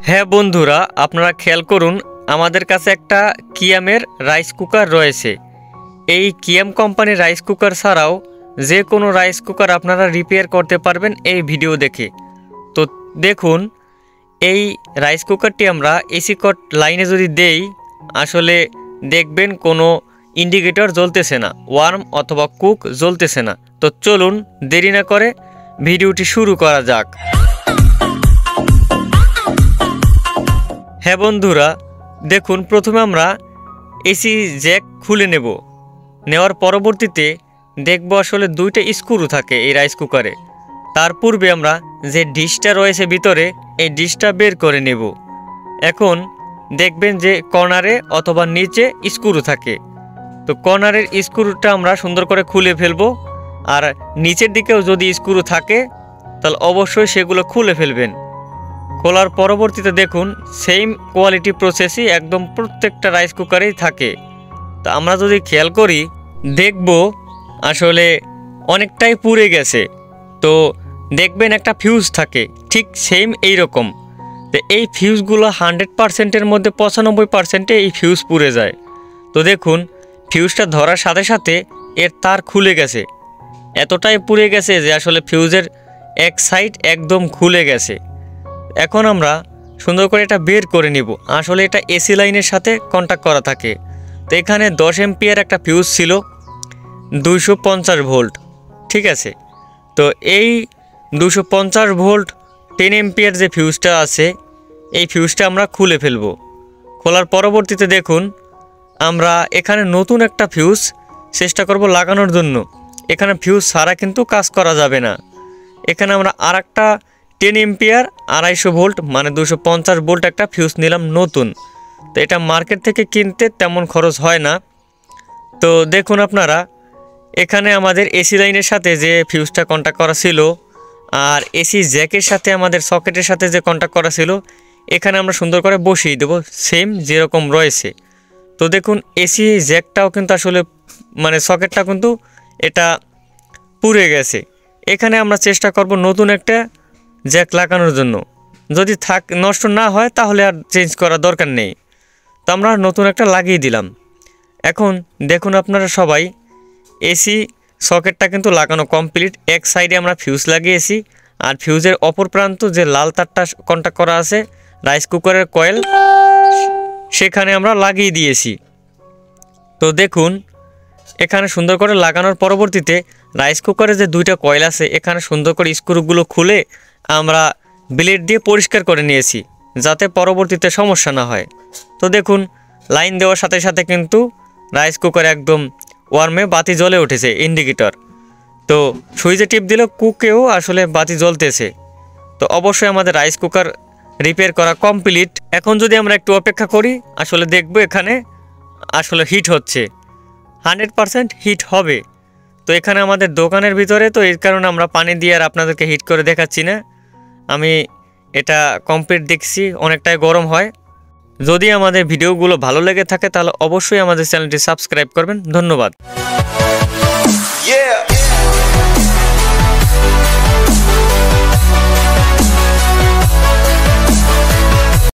হ্যাঁ বন্ধুরা, আপনারা খেয়াল করুন, আমাদের কাছে একটা কিয়ামের রাইস কুকার রয়েছে। এই কিয়াম কোম্পানির রাইস কুকার ছাড়াও যে কোনো রাইস কুকার আপনারা রিপেয়ার করতে পারবেন এই ভিডিও দেখে। তো দেখুন, এই রাইস কুকারটি আমরা এসি কট লাইনে যদি দেই, আসলে দেখবেন কোনো ইন্ডিকেটর জ্বলতেছে না, ওয়ার্ম অথবা কুক জ্বলতেছে না। তো চলুন দেরি না করে ভিডিওটি শুরু করা যাক। হ্যাঁ বন্ধুরা, দেখুন, প্রথমে আমরা এসি জ্যাক খুলে নেওয়ার পরবর্তীতে দেখব আসলে দুইটা স্ক্রু থাকে এই রাইস কুকারে। তার পূর্বে আমরা যে ডিশটা রয়েছে ভিতরে, এই ডিশটা বের করে নেব। এখন দেখবেন যে কর্নারে অথবা নিচে স্ক্রু থাকে। তো কর্নারের স্ক্রুটা আমরা সুন্দর করে খুলে ফেলবো, আর নিচের দিকেও যদি স্ক্রু থাকে তাহলে অবশ্যই সেগুলো খুলে ফেলবেন। খোলার পরবর্তীতে দেখুন সেম কোয়ালিটি প্রসেসই একদম প্রত্যেকটা রাইস কুকারেই থাকে। তো আমরা যদি খেয়াল করি দেখব আসলে অনেকটাই পুড়ে গেছে। তো দেখবেন একটা ফিউজ থাকে ঠিক সেম এই রকম। তো এই ফিউজগুলো 100%-এর মধ্যে 95%-এ এই ফিউজ পুড়ে যায়। তো দেখুন ফিউজটা ধরার সাথে সাথে এর তার খুলে গেছে, এতটাই পুড়ে গেছে যে আসলে ফিউজের এক সাইড একদম খুলে গেছে। এখন আমরা সুন্দর করে এটা বের করে নিব। আসলে এটা এসি লাইনের সাথে কন্ট্যাক্ট করা থাকে। তো এখানে 10 এম্পিয়ার একটা ফিউজ ছিল, 250 ভোল্ট, ঠিক আছে। তো এই 250 ভোল্ট 10 এম্পিয়ার যে ফিউজটা আছে, এই ফিউজটা আমরা খুলে ফেলব। খোলার পরবর্তীতে দেখুন আমরা এখানে নতুন একটা ফিউজ চেষ্টা করব লাগানোর জন্য। এখানে ফিউজ ছাড়া কিন্তু কাজ করা যাবে না। এখানে আমরা আর একটা 10 এম্পিয়ার 250 ভোল্ট মানে 250 ভোল্ট একটা ফিউজ নিলাম নতুন। তো এটা মার্কেট থেকে কিনতে তেমন খরচ হয় না। তো দেখুন আপনারা, এখানে আমাদের এসি লাইনের সাথে যে ফিউজটা কন্ট্যাক্ট করা ছিল আর এসি জ্যাকের সাথে আমাদের সকেটের সাথে যে কন্ট্যাক্ট করা ছিল, এখানে আমরা সুন্দর করে বসিয়ে দেব সেম যেরকম রয়েছে। তো দেখুন এসি জ্যাকটাও কিন্তু আসলে মানে সকেটটা কিন্তু এটা পুড়ে গেছে। এখানে আমরা চেষ্টা করব নতুন একটা জ্যাক লাগানোর জন্য। যদি নষ্ট না হয় তাহলে আর চেঞ্জ করার দরকার নেই। তো আমরা নতুন একটা লাগিয়ে দিলাম। এখন দেখুন আপনারা সবাই, এসি সকেটটা কিন্তু লাগানো কমপ্লিট। এক সাইডে আমরা ফিউজ লাগিয়েছি, আর ফিউজের অপর প্রান্ত যে লাল তারটা কন্ট্যাক্ট করা আছে রাইস কুকারের কয়েল, সেখানে আমরা লাগিয়ে দিয়েছি। তো দেখুন এখানে সুন্দর করে লাগানোর পরবর্তীতে রাইস কুকারে যে দুইটা কয়েল আছে, এখানে সুন্দর করে স্ক্রুগুলো খুলে আমরা ব্লেড দিয়ে পরিষ্কার করে নিয়েছি, যাতে পরবর্তীতে সমস্যা না হয়। তো দেখুন লাইন দেওয়ার সাথে সাথে কিন্তু রাইস কুকার একদম ওয়ার্মে বাতি জ্বলে উঠেছে, ইন্ডিকেটর। তো সুইচে টিপ দিলেও কুকেও আসলে বাতি জ্বলতেছে। তো অবশ্যই আমাদের রাইস কুকার রিপেয়ার করা কমপ্লিট। এখন যদি আমরা একটু অপেক্ষা করি, আসলে দেখব এখানে আসলে হিট হচ্ছে, 100% হিট হবে। তো এখানে আমাদের দোকানের ভিতরে, তো এর কারণে আমরা পানি দিয়ে আর আপনাদেরকে হিট করে দেখাচ্ছি না। আমি এটা কমপ্লিট দেখছি, অনেকটাই গরম হয়। যদি আমাদের ভিডিওগুলো ভালো লেগে থাকে তাহলে অবশ্যই আমাদের চ্যানেলটি সাবস্ক্রাইব করবেন। ধন্যবাদ।